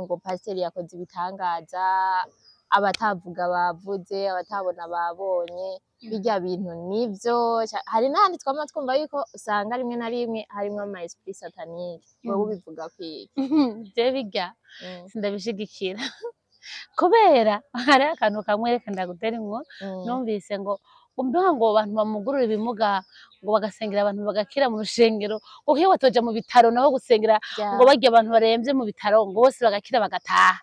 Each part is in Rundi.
ngo pasiteri yakoze ibitangaza, abatavuga bavuze, abatabona babonye, birya bintu nivyo. Hari n'ahandi twama twumva yuko usanga rimwe na rimwe harimwo ama esprit satanique. Wewe ubivuga kwiki? je birya sindabishigikira kubera hari akantu kamwe reka ndagutera inkuru numvise ngo umbeho ngo abantu bamugurura ibimuga ngo bagasengera abantu bagakira mu rushengero ngo iyo batoja mu bitaro naho gusengera ngo barya abantu baremvye mu bitaro ngo bose bagakira bagataha.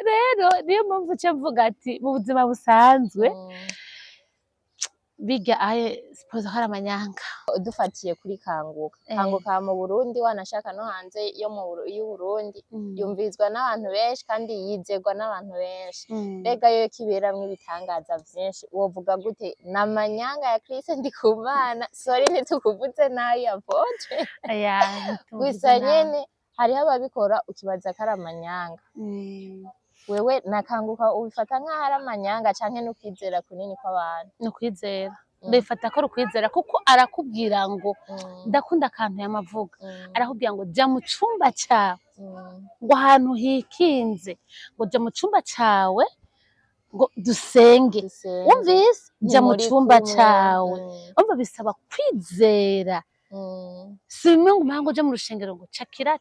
Rero niyo mpamvu ce mvuga ati mu buzima busanzwe birya ahe sipoza hari amanyanga. Dufatiye kuri kanguka mu Burundi wanashaka no hanze y'Uburundi yumvizwa n'abantu benshi kandi yizerwa n'abantu benshi. Mbega yo kiberamwo ibitangaza vyinshi wovuga gute? N'amanyanga ya Kristo Ndikumana, sorry ntitukuvuze nabi Apotre, gusa nyene hariho ababikora ukibaza ko ari amanyanga. Wewe nakanguka ubifata nk'aho ari amanyanga canke n'ukwizera kunini kw'abantu? N'ukwizera, ndabifata ko ari ukwizera kuko arakubwira ngo ndakunda akantu yamavuga, arakubwira ngo ja mu cumba cawe ngo ahantu hikinze, ngo ja mu cumba cawe ngo dusenge. Wumvise? Ja mu cumba cawe. Umva bisaba kwizera. Simwe ngo mpango je mu rushengero ngo cakira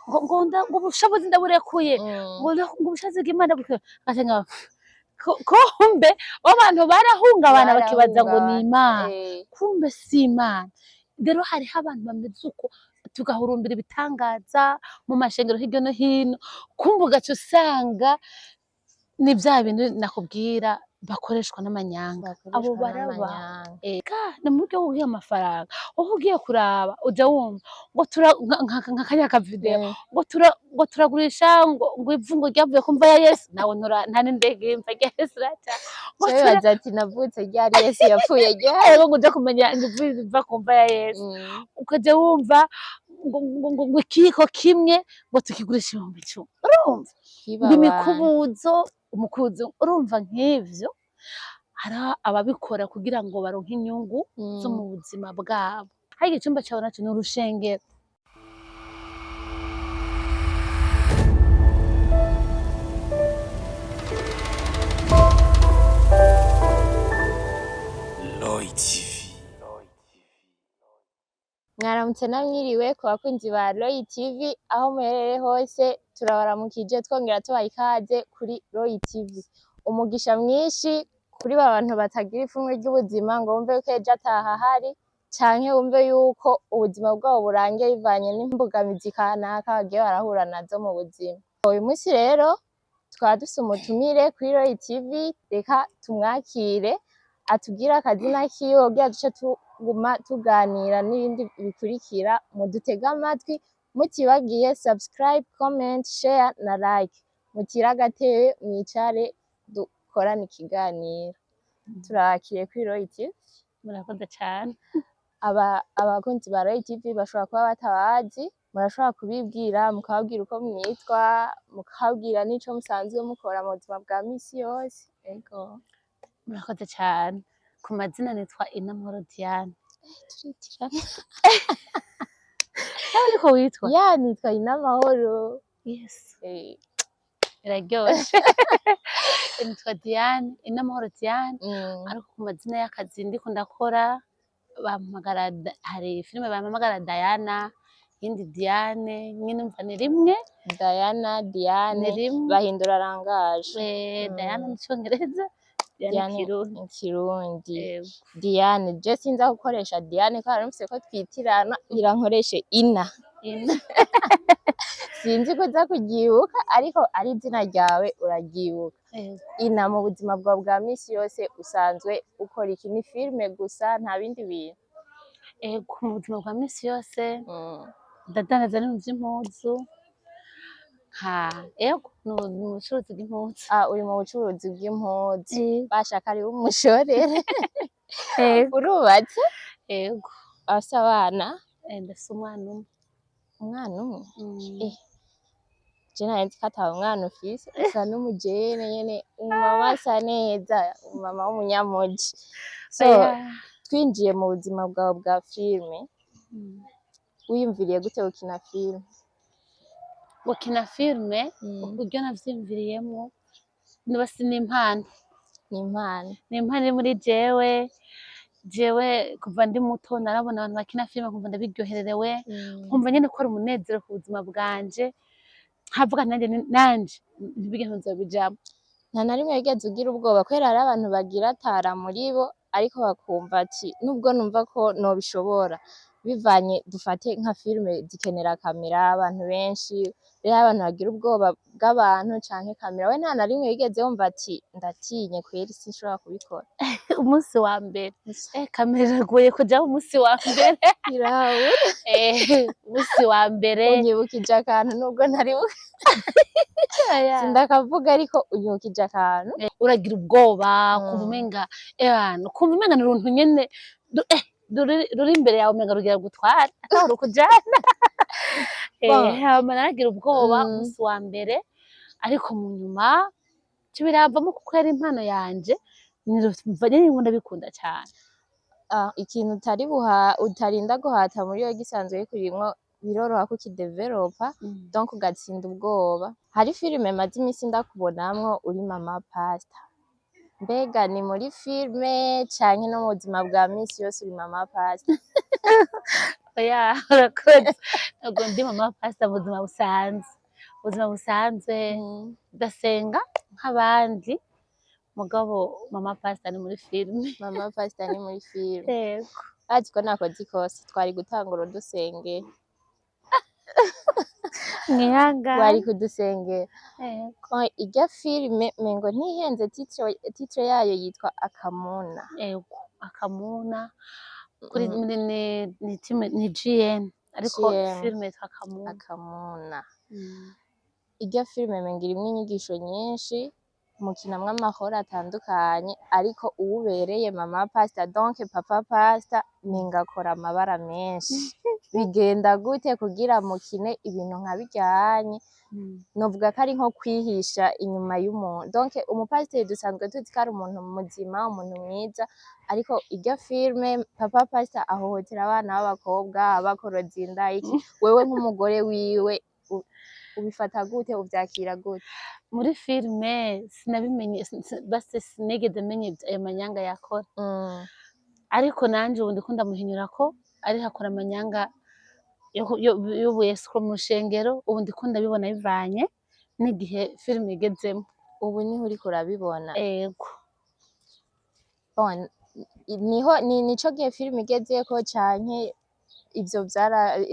ngo ubushobozi ndaburekuye ngo ubushobozi bw'Imana bukwiye agatanga kumbe abantu barahungabana bakibaza ngo ni Imana, kumbe si Imana. Rero hariho abantu bameze uko tugahurumbira ibitangaza mu mashengero hirya no hino, kumbe ugaca usanga ni vya bintu nakubwira bakoreshwa n'amanyanga. Abo baraba ni mu buryo bw'ugiye amafaranga, aho ugiye kuraba uja wumva ngo nka kanya ka video ngo turagurisha ngo ivu ngo ryavuye ku mva ya Yesu, nawe nta n'indege y'imva ya Yesu raca baza ati navutse ryari Yesu yapfuye ryari ngo uja kumenya ivu iva ku mva ya Yesu, ukaja wumva ngo ikiko kimwe ngo tukigurisha 10,000. Urumva imikubuzo urumva nk'ivyo hari ababikora kugira ngo baronke inyungu zo mu buzima bwabo. Hari igicumba cawe naco ni urushengero. Roy TV. Mwaramutse namwiriwe ku bakunzi ba Roy TV aho muherereye hose, turabaramukije twongera tubaha ikaze kuri Roy TV. Umugisha mwinshi kuri bantu batagira ipfunwe ry'ubuzima ngo bumve ko ejo atahahari canke bumve yuko ubuzima bwabo burangiye bivanye n'imbogamizi kanaka bagiye barahura nazo mu buzima. Uyu munsi rero twaba dufise umutumire kuri Roy TV, reka tumwakire atubwire akazina kiwe kugira duce tuguma tuganira n'ibindi bikurikira. Mudutege amatwi mutibagiye subscribe, comment, share na like. Mutire agatebe mwicare dukorane ikiganiro. Turakiriye kuri Roy TV. Murakoze cane. Abakunzi ba Roy TV bashobora kuba batabazi, murashobora kubibwira mukababwira uko mwitwa, mukabwira n'ico musanzwe mukora mu buzima bwa misi yose. Ego murakoze cane. Ku mazina nitwa Inamahoro Diane. Turitirana. Ariko witwa? Ya nitwa Inamahoro. Yes. Iraryoshe. Nitwa Diane, Inamahoro Diane. Ariko ku mazina y'akazi ndiko ndakora bampamagara, hari filime bampamagara Diana, indi Diane, nyine umva ni rimwe. Diana, Diane bahindura rangaje. Diana mu Congereza, Diane Kirundi. Diane, je sinza gukoresha Diane ko haramutse ko twitirana, irankoreshe Ina. Sinzi ko za kugibuka ariko ari izina ryawe uragyibuka. Ina, mu buzima bwawe bwa misi yose usanzwe ukora iki? Ni filime gusa nta bindi bintu? Mu buzima bwa misi yose ndadandaza n'ibintu vy'impuzu. Ni ubucuruzi bw'impuzu. Uri mu bucuruzi bw'impuzu. Bashaka ari umushorere. Urubatse? Ego. Afise abana? Ndafise umwana umwe. Umwana umwe? Je nari ko ata umwana ufise, usa n'umujene nyene, umumama asa neza, umumama w'umunyamuji. So twinjiye mu buzima bwawe bwa filime, wiyumviriye gute gukina filime? gukina filime uburyo navyiyumviriyemwo nibasi n'impano iri muri jewe kuva ndi muto narabona abantu bakina filime nkumva ndabiryohererewe nkumva nyene ko ari umunezero ku buzima bwanje nkavuga nanje ntibigeze nzobijamwo nta na rimwe wigeze ugira ubwoba kubera hari abantu bagira tara muri bo ariko bakumva ati nubwo numva ko nobishobora bivanye dufate nka filime zikenera kamera abantu benshi rero abantu bagira ubwoba bw'abantu canke kamera we nta na rimwe wigeze wumva ati ndatinye kweri sinshobora kubikora umunsi wa mbere kamera iragoye kujaho umunsi wa mbere irawe umunsi wa mbere unyibukije akantu nubwo ntari sindakavuga ariko unyibukije akantu uragira ubwoba kumva umenga kumva umenga ni uruntu nyene ruri imbere yawe umenga rugira gutwara atari ukujana hama naragira ubwoba umunsi wa mbere ariko mu nyuma ico biravamo kuko yari impano yanje nkunda bikunda cane ikintu utarinda guhata muri yo gisanzwe kikurimwo biroroha ko ukidevelopa donc ugatsinda ubwoba hari filime maze imisi ndakubonamwo uri mama pasta mbega ni muri filime canke no mu buzima bwa misi yose uri mama pasta oya urakoze ntabwo ndi mama pasta mu buzima busanzwe ndasenga nk'abandi mugabo mama pasta ni muri filime yego ati ko nakoze ikosa twari gutangura dusenge wari kudusengera irya filime mengo ntihenze titre yayo yitwa Akamuna Akamuna kuri ni GN ariko filime yitwa Akamuna irya filime mengo irimwo inyigisho nyinshi mukinamwo amahoro atandukanye ariko uwubereye mama pasta donc papa pasta mengo akora amabara menshi bigenda gute kugira mukine ibintu nka biryanye novuga ko ari nko kwihisha inyuma y'umuntu donc umupasiteri dusanzwe tuzi ko ari umuntu muzima umuntu mwiza ariko irya filime papa pasta ahohotera abana b'abakobwa abakoroza inda iki wewe nk'umugore wiwe ubifata gute uvyakira gute muri filime sinabimenye basi sinigeze menye ayo manyanga yakora ariko nanje ubu ndiko ndamuhinyura ko ari hakora amanyanga y'ubuyesu mu rushengero ubu ndiko ndabibona bivanye n'igihe filime igezemo ubu niho uriko urabibona yego nico gihe filime igezeko canke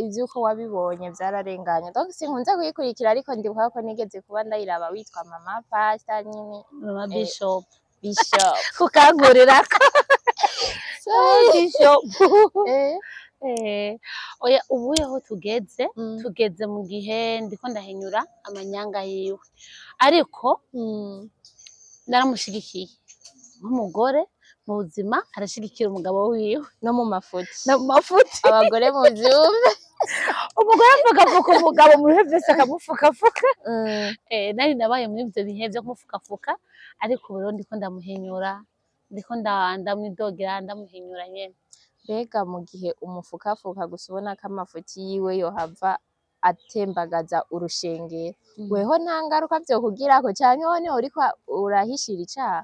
ivyuko wabibonye vyararenganye donc sinkunze kuyikurikira ariko ndibuka ko nigeze kuba ndayiraba witwa mama pasta nyine mama bishop kukankurirako bishop oya ubuye aho tugeze mu gihe ndiko ndahinyura amanyanga yiwe ariko naramushigikiye nk'umugore mu buzima arashigikira umugabo wiwe no mu mafuti abagore mu vyumve umugore afukafuka umugabo mu bihe vyose akamufukafuka nari nabaye muri ivyo bihe vyo kumufukafuka ariko ubu rero ndiko ndamuhinyura ndiko ndamwidogera ndamuhinyura nyene mbega mu gihe umufukafuka gusa ubona ko amafuti yiwe yohava atembagaza urushengero weho nta ngaruka vyokugirako canke woneho uriko urahishira icaha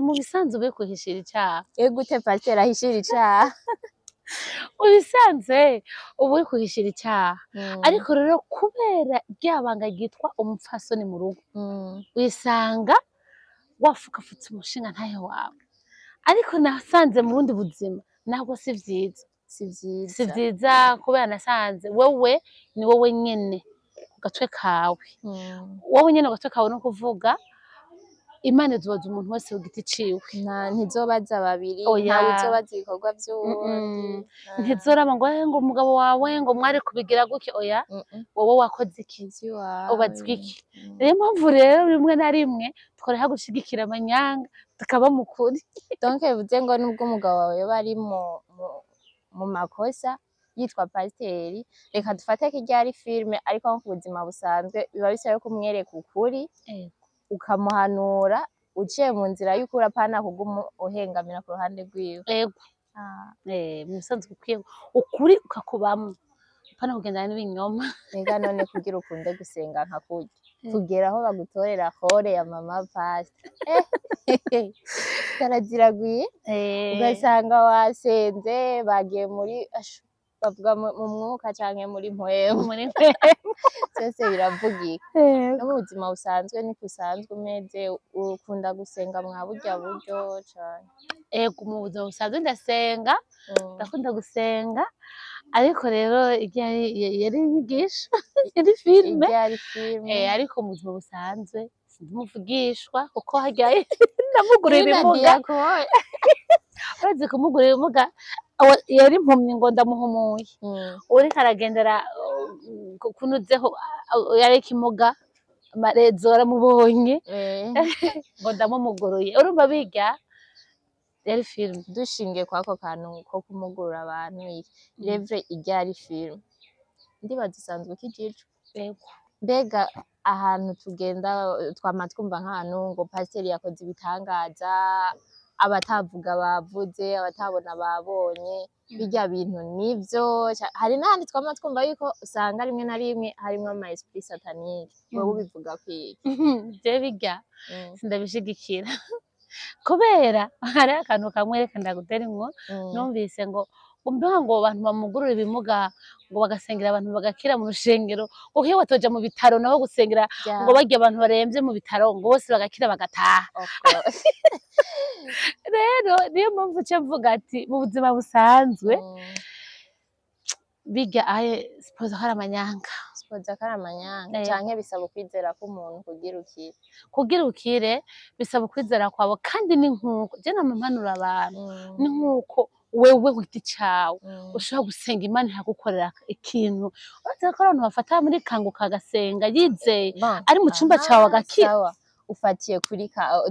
mu bisanzwe ube kuhishira icaha gute pasiteri ahishira icaha mu bisanzwe uba uri kuhishira icaha ariko rero kubera ryabanga ryitwa umupfasoni mu rugo wisanga wafukafutse umushinga ntahe wawe ariko nasanze mu bundi buzima ntabwo si vyiza kubera nasanze wewe ni wowe nyene ku gatwe kawe wowe nyene ku gatwe kawe no kuvuga Imana izobaza umuntu wese ku giti ciwe ntizobaza babiri ntawe izobaza ibikorwa vy'uwundi ntizoraba ngo umugabo wawe ngo mwari kubigira gutya oya wowe wakoze iki ubazwa iki niyo mpamvu rero rimwe na rimwe tworeha gushigikira amanyanga tukaba mu kuri donc bivuze ngo nubwo umugabo wawe yoba ari mu makosa yitwa pasiteri reka dufate ko irya ari filime ariko nko ku buzima busanzwe biba bisaba ko umwereka ukuri ukamuhanura uciye mu nzira y'ukuri apana kuguma uhengamira ku ruhande rwiwe yego mu bisanzwe ukwiye ukuri ukakubamwo pana kugendana n'ibinyoma. Mbega none kugira ukunde gusenga nka kurya kugera aho bagutorera hore ya mama pastor karaziraguye ugasanga wasenze bagiye muri bavuga mu mwuka canke muri mpwemu byose biravugika no mu buzima busanzwe niko usanzwe umeze ukunda gusenga mwa burya buryo cane ego mu buzima busanzwe ndasenga ndakunda gusenga ariko rero yari inyigisho yari filime ariko mu buzima busanzwe sindimuvugishwa kuko harya ndamugurira ibimuga urazi kumugurira ibimuga yari impumyi ngo ndamuhumuye uriko aragendera kunuzeho yari ikimuga amarezo aramubonye ngo ndamumuguruye urumva biga yari filime dushingiye kwako kantu ko kumugurura abantu revre iryari filime ndibaza usanzwe kijijwe mbega ahantu tugenda twama twumva nk'ahantu ngo pasiteri yakoze ibitangaza abatavuga bavuze abatabona babonye birya bintu nivyo hari n'ahandi twama twumva yuko usanga rimwe na rimwe harimwo ama esprit satanique wowe ubivuga kwiki je birya sindabishigikira kubera hari akantu kamwe reka ndagutera inko numvise ngo mbega ngo abantu bamugurura ibimuga ngo bagasengera abantu bagakira mu rushengero kuko iyo batoja mu bitaro nabo gusengera ngo barya abantu baremvye mu bitaro ngo bose bagakira bagataha rero niyo mpamvu ce mvuga ati mu buzima busanzwe birya aye sipoza ko ari amanyanga canke bisaba ukwizera k'umuntu kugira ukire bisaba ukwizera kwabo kandi ni nkuko je namampanura abantu ni nkuko wewe witi cawe ushobora gusenga Imana ikagukorera ikintu urazi ko abantu bafata muri kanguka agasenga yizeye ari mu cumba cawe agakira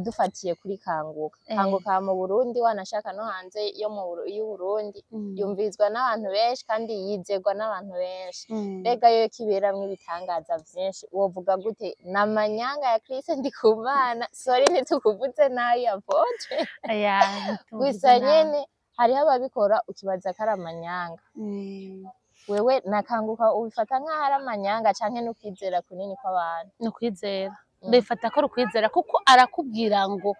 dufatiye kuri kanguka mu Burundi wanashaka no hanze y'Uburundi yumvizwa n'abantu benshi kandi yizerwa n'abantu benshi mbega yo kiberamwo ibitangaza vyinshi wovuga gute n'amanyanga ya Kristo Ndikumana sorry ntitukuvuze nayo yavoje gusa nyene hariho ababikora ukibaza ko ari amanyanga wewe nakanguka ubifata nk'aho ari amanyanga canke n'ukwizera kunini kw'abantu n'ukwizera ndifata ko rukwizera kuko arakubwira ngo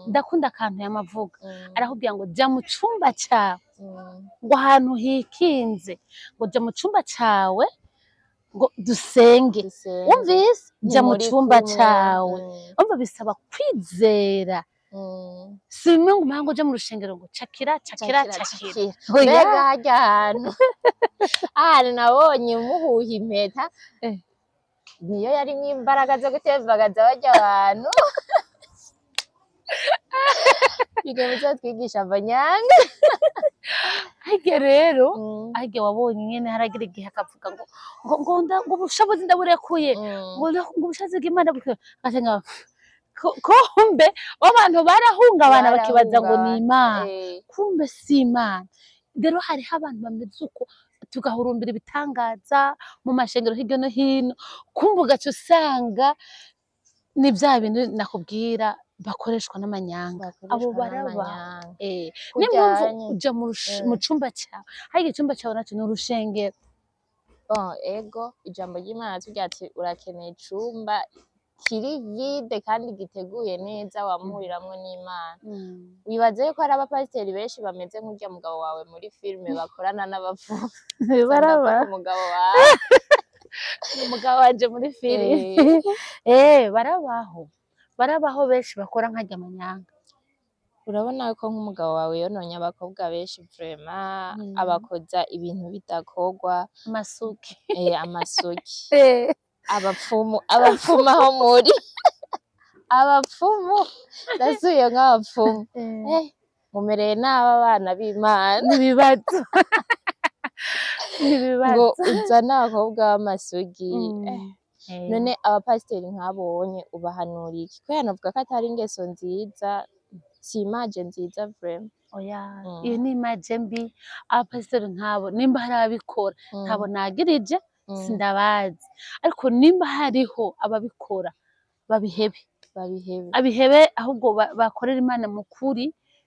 ndakunda akantu yamavuga arakubwira ngo jya mu cumba cawe ngo ahantu hikinze ngo jya mu cumba cawe ngo dusenge wumvise jya mu cumba cawe umva bisaba kwizera si bimwe ngo umango uje mu rushengero ngo cakira mbega harya ahantu nabonye umuhuha impeta niyo yarimwo imbaraga zo gutembagaza barya abantu bigamije twigisha amanyanga harya rero harya wabonye nyene haragira igihe akavuga ngo ubushobozi ndaburekuye ngo ubushobozi bw'Imana bukasenga kumbe abantu barahungabana bakibaza ngo ni Imana kumbe si Imana rero hariho abantu bameze uko tugahurumbira ibitangaza mu mashengero hirya no hino kumva ugaca usanga ni bya bintu nakubwira bakoreshwa n'amanyanga abo baraba niyo mpamvu uja mu cumba cawe hari igicumba cawe naco ni urushengero ego ijambo ry'Imana tugira ati urakeneye icumba kiri vide kandi giteguye neza wamuhuriramwo n'Imana wibaza yuko hari abapasiteri benshi bameze nk'urya mugabo wawe muri filime bakorana n'abapfumu baraba umugabo wawe umugabo wanje muri filime barabaho benshi bakora nk'arya amanyanga urabona ko nk'umugabo wawe yononye abakobwa benshi vraiment abakoza ibintu bidakorwa amasuki abapfumu aho muri abapfumu ndasuye nk'abapfumu mumereye n'aba bana b'Imana n'ibibazo ngo uzana abakobwa b'amasugi none abapasiteri nk'abonye ubahanura iki ko yanavuga ko atari ingeso nziza si image nziza vraiment oya iyo ni image mbi abapasiteri nk'abo nimba hari ababikora ntabo nagirije sindabazi ariko nimba hariho ababikora babihebe ahubwo bakorera Imana mu kuri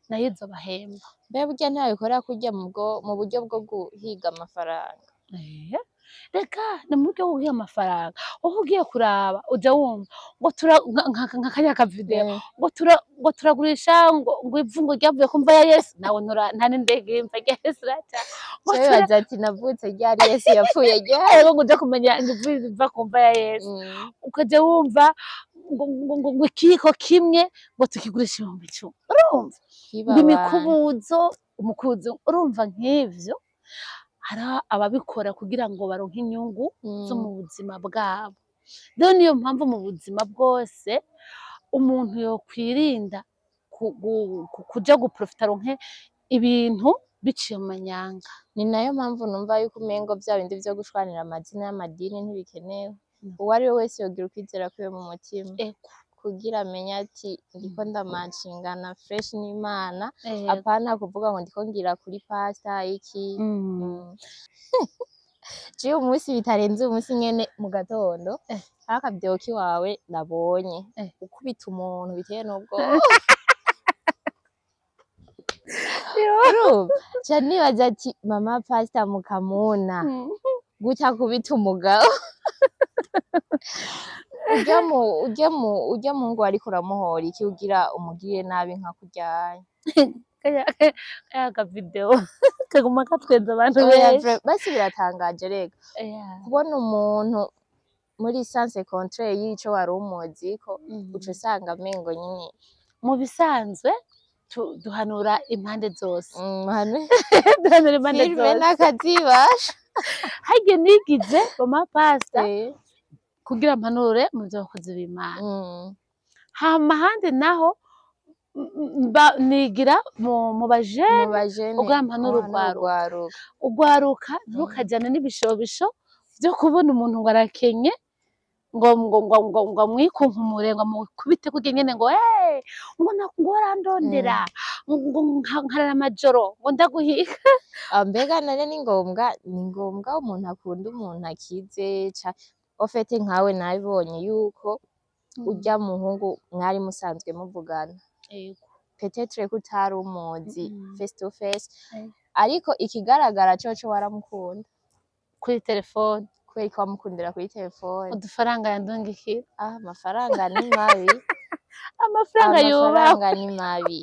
nayo izo bahemba mbega burya ntabikorera kurya mu buryo bwo guhiga amafaranga reka ni mu buryo bw'ugiye amafaranga aho ugiye kuraba uja wumva ngo nka kariya kavideo ngo turagurisha ngo ivu ngo ryavuye ku mva ya Yesu nawe nta n'indege y'imva ya Yesu iraca baza ati navutse ryari Yesu yapfuye ryari ngo uja kumenya ivu iva ku mva ya Yesu ukaja wumva ngo ikiyiko kimwe ngo tukigurisha 10,000 urumva ngo umukubuzo urumva nk'ivyo hari ababikora kugira ngo baronke inyungu zo mu buzima bwabo. Rero niyo mpamvu mu buzima bwose umuntu yokwirinda kuja guprofita aronke ibintu biciye mu manyanga. Ni nayo mpamvu numva yuko umengo vya bindi vyo gushwanira amazina y'amadini ntibikenewe. Uwo ari we wese yogira ukwizera kwiwe mu mutima kugira amenye ati ndiko ndamacingana fresh n'Imana apana kuvuga ngo ndiko ngira kuri pastor iki Jiyo umunsi bitarenze umunsi nyene mu gatondo akavideo kiwawe nabonye ukubita umuntu biteye n'ubwo ca nibaza ati mama pastor mukamuna gutya kubita umugabo urya mungu ariko uramuhora iki ugira umugire nabi nka kuryanya kaya video kaguma katwenza abantu benshi basi biratangaje rega kubona umuntu muri sens contraire y'ico wari umuzi ko uca usanga amengo nyine mu bisanzwe duhanura impande zose duhanura impande zose n'akazibasha hage nigize mama pastor kugira mpanure mu byakoze b'Imana hama hande naho nigira mu bajene kugira mpanure ugwaruka ntukajyana n'ibishobisho byo kubona umuntu ngo arakenye ngo amwikunkumure ngo amukubite kugira nyene ngo ngo arandondera ngo nkarara amajoro ngo ndaguhiga mbega nane ni ngombwa umuntu akunda umuntu akize ofete nkawe nabibonye yuko urya muhungu mwari musanzwe muvugana peut-être ko utari umuzi face to face ariko ikigaragara coco waramukunda kuri telefone kubera ko wamukundira kuri telefone udufaranga yandungikira amafaranga ni mabi amafaranga ni mabi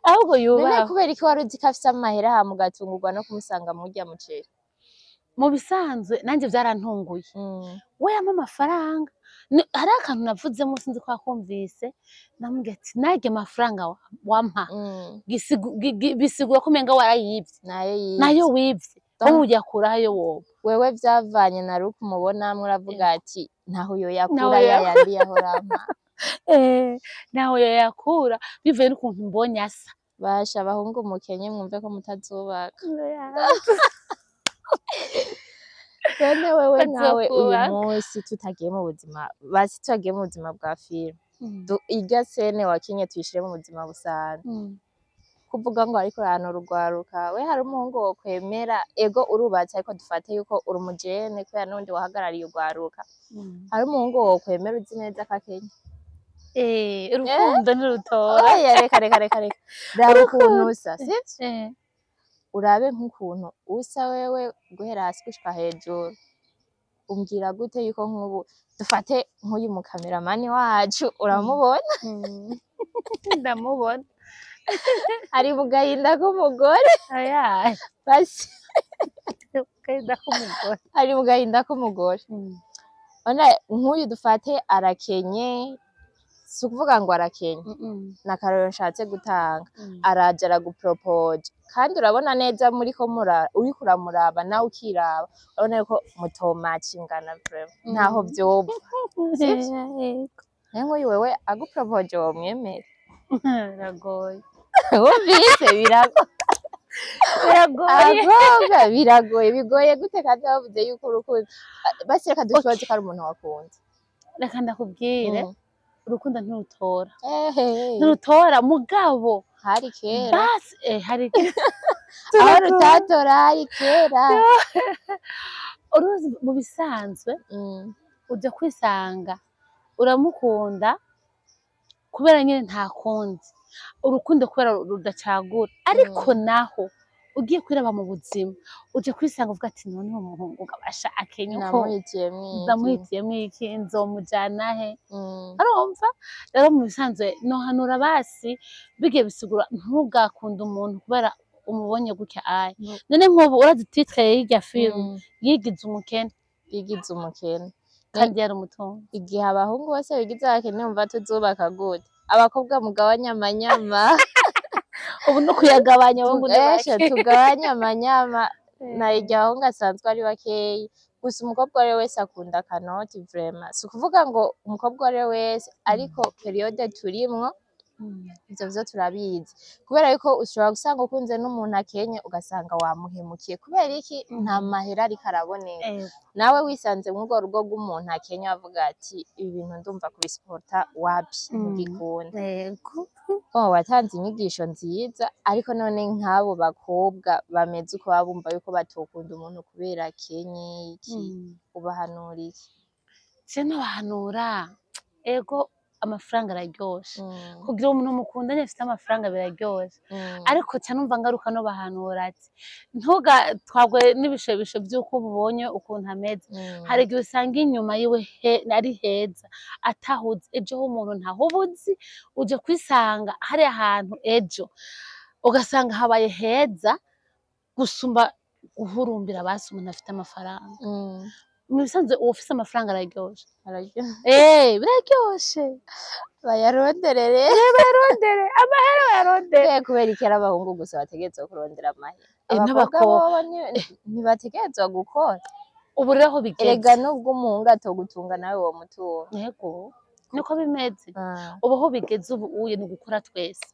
ahubwo yubaha kubera ko wari uzi ko afise amahera hamugatungurwa no kumusanga murya muceri mu bisanzwe nanje vyarantunguye we yama amafaranga hari akantu navuzemo sinzi ko akumvise namubwiye ati narya amafaranga wampa bisigura ko umenga warayivye nayo wivye wowe uyakurayo wewe vyavanye na ruko umubonamwe uravuga ati ntaho uyo yakura yayandi yahorampa naho yoyakura bivuye n'ukuntu mbonye asa basha abahungu mukenye mwumve ko mutazubaka Bene wewe nawe uyu munsi tutagiye mu buzima bwa filime irya sene wakinye tuyishire mu buzima busanzwe kuvuga ngo ariko rano rugwaruka we hari umuhungu wo kwemera ego urubatse ariko dufate yuko uri umujene kubera n'undi wahagarariye urwaruka hari umuhungu wo kwemera uzi neza kakenya urukundo nirutora reka raba ukuntu usa sivyo urabe nk'ukuntu usa wewe guhera hasi gushika hejuru umbwira gute yuko nk'ubu dufate nk'uyu mukameramani wacu uramubona ndamubona ari mu gahinda k'umugore basi ari mu gahinda k'umugore nk'uyu dufate arakenye si ukuvuga ngo arakenye ni akarorero nshatse gutanga araje aragupropose kandi urabona neza uriko uramuraba nawe ukiraba urabona yuko mutomacingana ntaho vyoba nayo nk'uyu wewe agupropose womwemera biragoye wumvise biragoye bigoye gute kandi bavuze yuko urukundo basi reka dushoboze ko ari umuntu wakunze reka ndakubwire urukundo ntirutora mugabo hari kera basi hari aho rutatora hari kera uruzi mu bisanzwe uja kwisanga uramukunda kubera nyine nta kundi urukundo kubera rudacagura ariko naho ugiye kwiraba mu buzima uje kwisanga uvuga ati none uwo muhungu ngabashake nyuko ndamuhitiyemwo iki nzomujana he arumva rero mu bisanzwe nohanura basi bigiye bisigura ntugakunde umuntu kubera umubonye gutya aye none nk'ubu urazi titre y'irya film yigize umukene kandi yari umutunzi igihe abahungu bose bigize abakene umva tuzubaka gute abakobwa mugabanya amanyama ubu no kuyagabanya abahungu tugabanya amanyama na irya bahungu asanzwe ari bakeyi gusa umukobwa uwo ari we wese akunda akanoti vraiment si ukuvuga ngo umukobwa uwo ari we wese ariko periode turimwo ivyo vyo turabizi kubera yuko ushobora gusanga ukunze n'umuntu akenye ugasanga wamuhemukiye kubera iki nta mahera ariko araboneka nawe wisanze mw'urwo rugo rw'umuntu akenye avuga ati ibi bintu ndumva kubisupporta wapi ntugikunda watanze inyigisho nziza ariko none nk'abo bakobwa bameze uko baba bumva yuko batokunda umuntu kubera akenye iki ubahanura iki? Je nobahanura ego amafaranga araryoshe kugira umuntu mukundanye afite amafaranga biraryoshe ariko numva ngaruka no bahanura ati ntugatwagwe n'ibishebisho by'uko ubonye ukuntu ameze hari igihe usanga inyuma yiwe ari heza atahuze ejo h'umuntu ntahubuzi uje kwisanga hari ahantu ejo ugasanga habaye heza gusumba guhurumbira basi umuntu afite amafaranga mu bisanzwe uwo ufise amafaranga araryoshe biraryoshe bayaronderere amahera bayarondere kubera iki ari abahungu gusa bategerezwa kurondera amahera abakobwa ntibategerezwa gukora ubu rero aho bigeze erega nubwo umuhungu atogutunga nawe uwo mutungo yego niko bimeze ubu aho bigeze ubu uye ni ugukora twese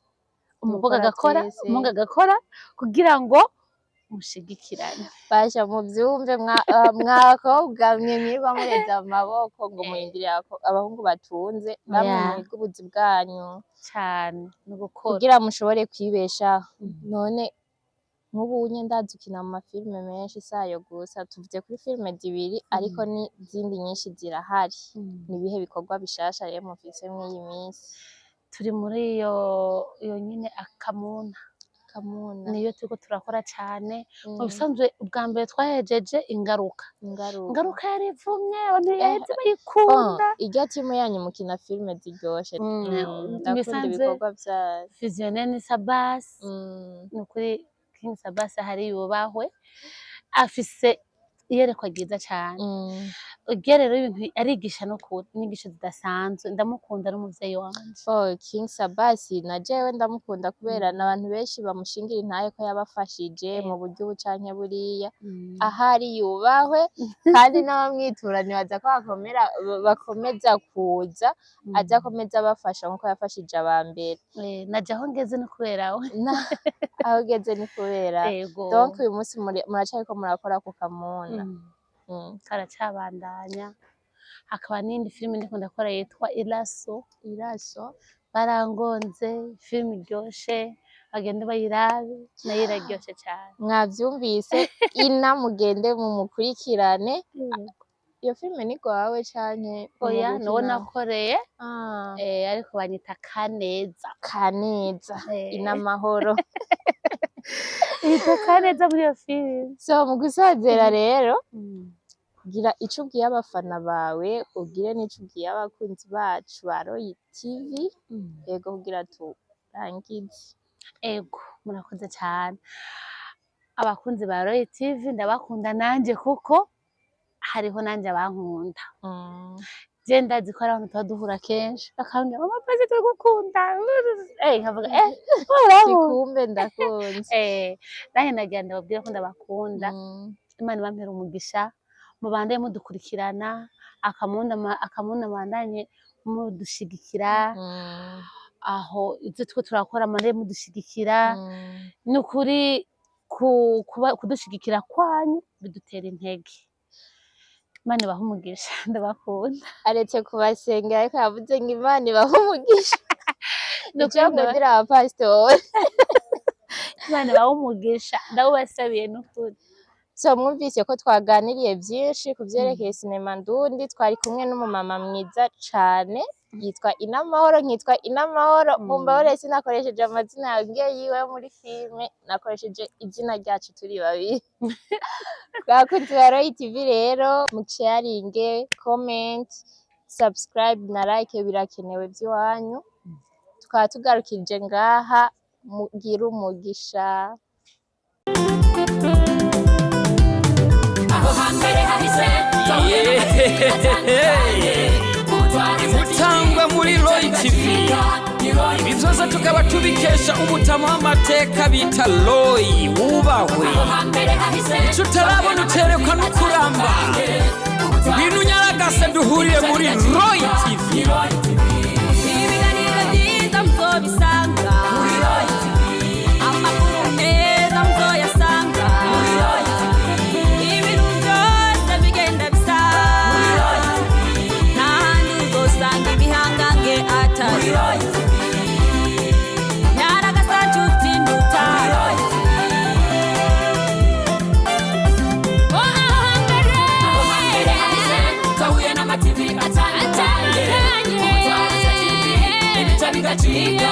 umukobwa agakora umuhungu agakora kugira ngo mushigikirane basha muvyumve mwakobwa mwe mwirwa mureza amaboko ngo murindire abahungu batunze namwe mwige ubuzi bwanyu cane no gukora kugira mushobore kwibeshaho none nk'ubu unye ndazi ukina mu mafilime menshi sayo gusa tuvuze kuri filime zibiri ariko n'izindi nyinshi zirahari nibihe bikorwa bishasha rero mufise mw'iyi minsi? Turi muri iyo nyine Akamuna niyo turiko turakora cane mu bisanzwe ubwa mbere twahejeje ingaruka yarivumye abantu yaheze bayikunda irya timu yanyu mukina filime ziryoshe ndakunda ibikorwa vyayo Visionnaire ni Sabas nukuri King Sabas hari yubahwe afise iyerekwa ryiza cane ugiye rero ibintu arigisha no kuri inyigisho zidasanzwe ndamukunda n'umuvyeyi wanje King Sabas na jewe ndamukunda kubera n'abantu benshi bamushingira intahe ko yabafashije mu buryo ubu canke buriya ahari yubahwe kandi n'abamwitura nibaza ko bakomeza kuza aza akomeza abafasha nkuko yafashije abambere naje aho ngeze no kubera we aho ugeze ni kubera donc uyu munsi muracariko murakora ku Kamuna karacabandanya hakaba n'indi filime ndiko ndakora yitwa Iraso barangonze filime iryoshe bagende bayirabe nayo iraryoshe cane mwavyumvise ina mugende mumukurikirane iyo filime ni gwawe canke oya no nakoreye ariko banyita Kaneza ina mahoro ita Kaneza muri iyo filime so mu gusozera rero kugira ico ubwiye abafana bawe ugire n'ico ubwiye abakunzi bacu ba Roy TV yego kugira turangize ego murakoze cane abakunzi ba Roy TV ndabakunda nanje kuko hariho nanje abankunda je ndazi ko ari abantu tuba duhura kenshi bakambwira mama pese turagukunda nkavuga sikumbe ndakunze nanjye nagira ndababwira ko ndabakunda Imana ibampere umugisha mubandanye mudukurikirana Akamuna bandanye mudushigikira aho ivyo turiko turakora mubandanye mudushigikira n'ukuri kudushigikira kwanyu bidutera intege Imana ibahe umugisha ndabakunda aretse kubasengera ariko yavuze ngo Imana ibahe umugisha nico nkundira abapasitori Imana ibahe umugisha ndawubasabiye n'ukuri so mwumvise ko twaganiriye byinshi ku byerekeye sinema ndundi, twari kumwe n'umumama mwiza cane yitwa Inamahoro, nkitwa Inamahoro. Mumbabarire sinakoresheje amazina yanjye yiwe muri filime, nakoresheje izina ryacu turi babiri. Bakunzi ba Royal TV rero, musharinge, comment, subscribe na like birakenewe by'iwanyu. Tukaba tugarukije ngaha, mugira umugisha. Imutangwa muri Royal TV, ibi byose tukaba tubikesha umutama w'amateka bita Roy wubahwe. Ico utarabona uterekwa n'ukuramba, ngwino unyaragase duhurire muri Royal TV. Ibiganiro byiza muzobisanga muri Royal TV, amakuru meza muzoyasanga muri Royal TV, ibintu byose bigenda bisa muri Royal TV, n'ahandi uzosanga ibihangange atari Royal TV, nyaragasa nshuti nduta muri Royal TV. Kahuye n'amativi atandukanye, ibica bigaciga.